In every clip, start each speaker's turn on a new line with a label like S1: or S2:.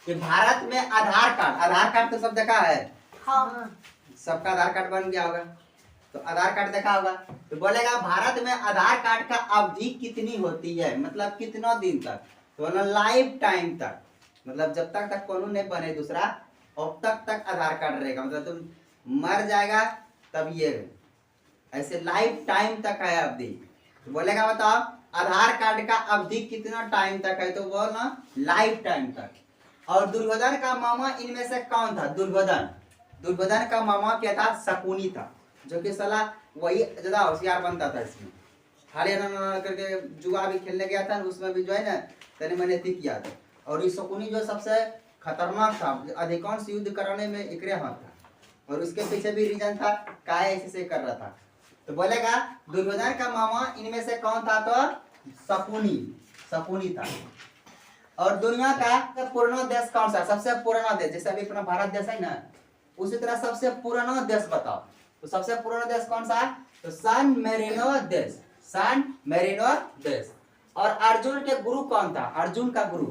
S1: कि भारत में आधार कार्ड तो सब देखा है,
S2: हाँ।
S1: सबका आधार कार्ड बन गया होगा, तो आधार कार्ड देखा होगा। तो बोलेगा भारत में आधार कार्ड का अवधि कितनी होती है, मतलब कितना दिन तक, तो बोला लाइफ टाइम तक, मतलब जब तक कानून नहीं बने दूसरा अब तक आधार कार्ड रहेगा, मतलब तुम मर जाएगा तब ये ऐसे लाइफ टाइम तक है अवधि। तो बोलेगा बताओ आधार कार्ड का अवधि कितना टाइम तक है, तो बोलना लाइफ टाइम तक। और दुर्योधन का मामा इनमें से कौन था, दुर्योधन का मामा क्या था, शकुनी था, जो कि साला वही ज्यादा होशियार बनता था इसमें, हारे करके जुआ भी खेलने गया था, उसमें भी जो है ना तने मैंने किया था। और ये शकुनी जो सबसे खतरनाक था, अधिकांश युद्ध कराने में एकरे हाथ था, और उसके पीछे भी रीजन था काहे ऐसे कर रहा था। तो बोलेगा दुर्योधन का मामा इनमें से कौन था, तो शकुनी था। और दुनिया का पुराना देश कौन सा, सबसे पुराना देश, जैसे अभी अपना भारत देश है ना, उसी तरह सबसे पुराना देश बताओ, तो सबसे पुराना देश कौन सा है, तो सान मेरिनो देश। और अर्जुन के गुरु कौन था, अर्जुन का गुरु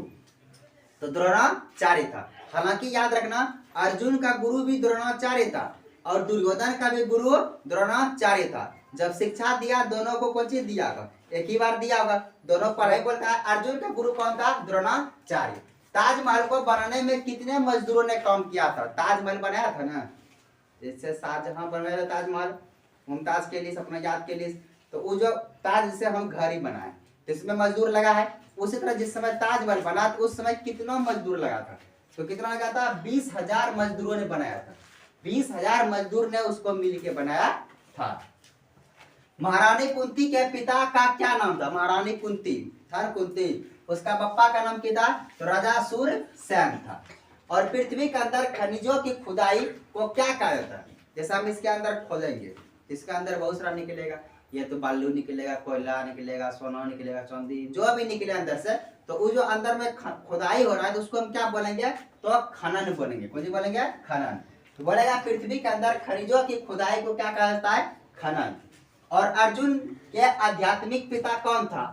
S1: तो द्रोणाचार्य था। हालांकि याद रखना अर्जुन का गुरु भी द्रोणाचार्य था और दुर्योधन का भी गुरु द्रोणाचार्य था। जब शिक्षा दिया दोनों को कौन चीज दिया होगा, एक ही बार दिया होगा, दोनों पढ़ाई बोलता है। अर्जुन का गुरु कौन था, द्रोणाचार्य। ताजमहल को बनाने में कितने मजदूरों ने काम किया था, ताजमहल बनाया था ना, जैसे शाहजहां बनवाया ताजमहल मुमताज के लिए, अपना याद के लिए, तो वो जो ताज से हम घर ही बनाए इसमें मजदूर लगा है। उसी तरह जिस समय ताजमहल बना तो उस समय कितना मजदूर लगा था, तो कितना लगा था, 20,000 मजदूरों ने बनाया था, 20,000 मजदूर ने उसको मिल के बनाया था। महारानी कुंती के पिता का क्या नाम था, महारानी कुंती कुंती, उसका पप्पा का नाम क्या था, तो राजा सूरसेन था। और पृथ्वी के अंदर खनिजों की खुदाई को क्या कहा जाता है, जैसे हम इसके अंदर खोदेंगे इसके अंदर बहुत सारा निकलेगा, ये तो बालू निकलेगा, कोयला निकलेगा, सोना निकलेगा, चांदी जो भी निकले अंदर से, तो वो जो अंदर में खुदाई हो रहा है तो उसको हम क्या बोलेंगे, तो खनन बोलेंगे, कौन सी बोलेंगे, खनन। तो बोलेगा पृथ्वी के अंदर खनिजों की खुदाई को क्या कहा जाता है, खनन। और अर्जुन के आध्यात्मिक पिता कौन था,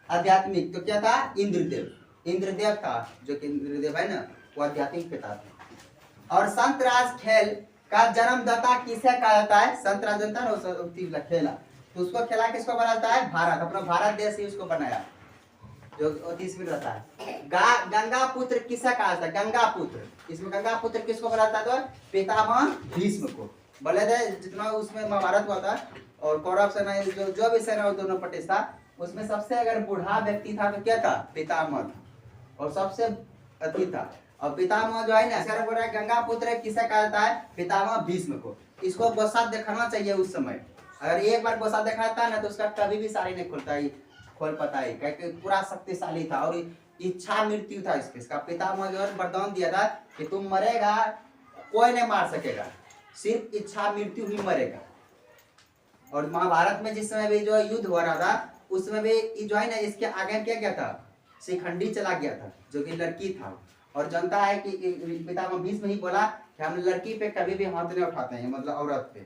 S1: आध्यात्मिक तो क्या था, इंद्रदेव था, जो कि इंद्रदेव है ना वो आध्यात्मिक पिता था। और संतराज खेल का जन्मदाता किसे कहा जाता है, संतराज जनता ना खेला, तो उसको खेला किसको बनाता है, भारत, अपना भारत देश ही उसको बनाया, जो 30 मिनट रहता है। गंगा पुत्र किसे कहा जाता है, गंगा पुत्र, इसमें गंगा पुत्र किसको बनाता है, तो पितामह भीष्म को। बोले थे जितना उसमें महाभारत हुआ था और कौरव सेना जो भी सेना दोनों पट्टी था, उसमें सबसे अगर बूढ़ा व्यक्ति था तो क्या था, पितामह था, और सबसे अति था। और पितामह जो है ना बोल रहा है गंगा पुत्र किसे कहा जाता है, पितामह भीष्म को। इसको बसात दिखाना चाहिए उस समय, अगर एक बार बसात दिखाता है ना तो उसका कभी भी साड़ी नहीं खोल पाता है, क्योंकि पूरा शक्तिशाली था और इच्छा मृत्यु था इसका पितामह जो है वरदान दिया था कि तुम मरेगा कोई नहीं मार सकेगा, सिर्फ इच्छा मृत्यु ही मरेगा। और महाभारत में जिस समय भी जो युद्ध हो रहा था उसमें भी जो है ना इसके आगे क्या क्या था, शिखंडी चला गया था जो कि लड़की था, और जनता है कि पितामह भीष्म ही बोला कि हम लड़की पे कभी भी हाथ नहीं उठाते हैं, मतलब औरत पे,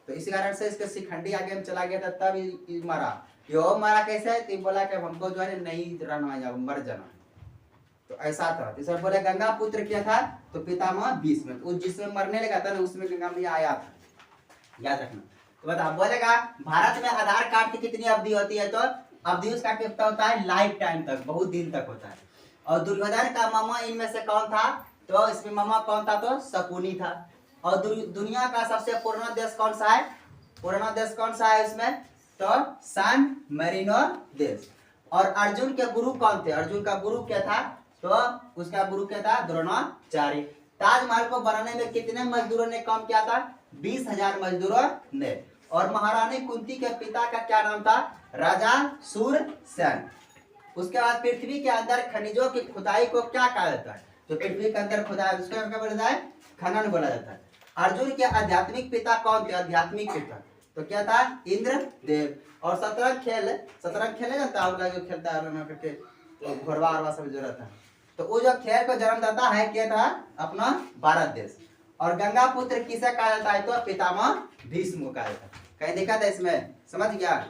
S1: तो इसी कारण से इसका शिखंडी आगे में चला गया था, तब मारा। यो मारा कैसे, तो बोला कि हमको जो है नहीं रहना है, मर जाना, तो ऐसा था। तो बोले गंगा पुत्र क्या था, तो पितामह भीष्म, तो जिसमें मरने लगा था ना उसमें गंगा में आया था, याद रखना। तो बता बोलेगा भारत में आधार कार्ड की कितनी अवधि होती है, तो अवधि उसका कितना होता है, लाइफ टाइम तक, बहुत दिन तक होता है। और दुर्योधन का मामा इनमें से कौन था, तो इसमें मामा कौन था, तो शकुनी था। और दुनिया का सबसे पुराना देश कौन सा है, पुराना देश कौन सा है इसमें, तो सान मेरिनो देश। और अर्जुन के गुरु कौन थे, अर्जुन का गुरु क्या था, तो उसका गुरु क्या था, द्रोणाचार्य। ताजमहल को बनाने में कितने मजदूरों ने काम किया था, 20,000 मजदूरों ने। और महारानी कुंती के पिता का क्या नाम था, राजा सूरसेन। उसके बाद पृथ्वी के अंदर खनिजों की खुदाई को क्या कहा जाता है, तो पृथ्वी के अंदर खुदाई उसको क्या बोला जाता है, खनन बोला जाता है। अर्जुन के आध्यात्मिक पिता कौन थे, आध्यात्मिक पिता तो क्या था, इंद्रदेव। और शतरंज खेले जाता है जो खेलता है करके, तो घोड़वा और सब जो रहता है, तो वो जो खेल को जन्मदाता है क्या था, अपना भारत देश। और गंगा पुत्र किसे कहा जाता है, तो पितामह भीष्म को कहा जाता है। कहीं देखा था इसमें, समझ गया।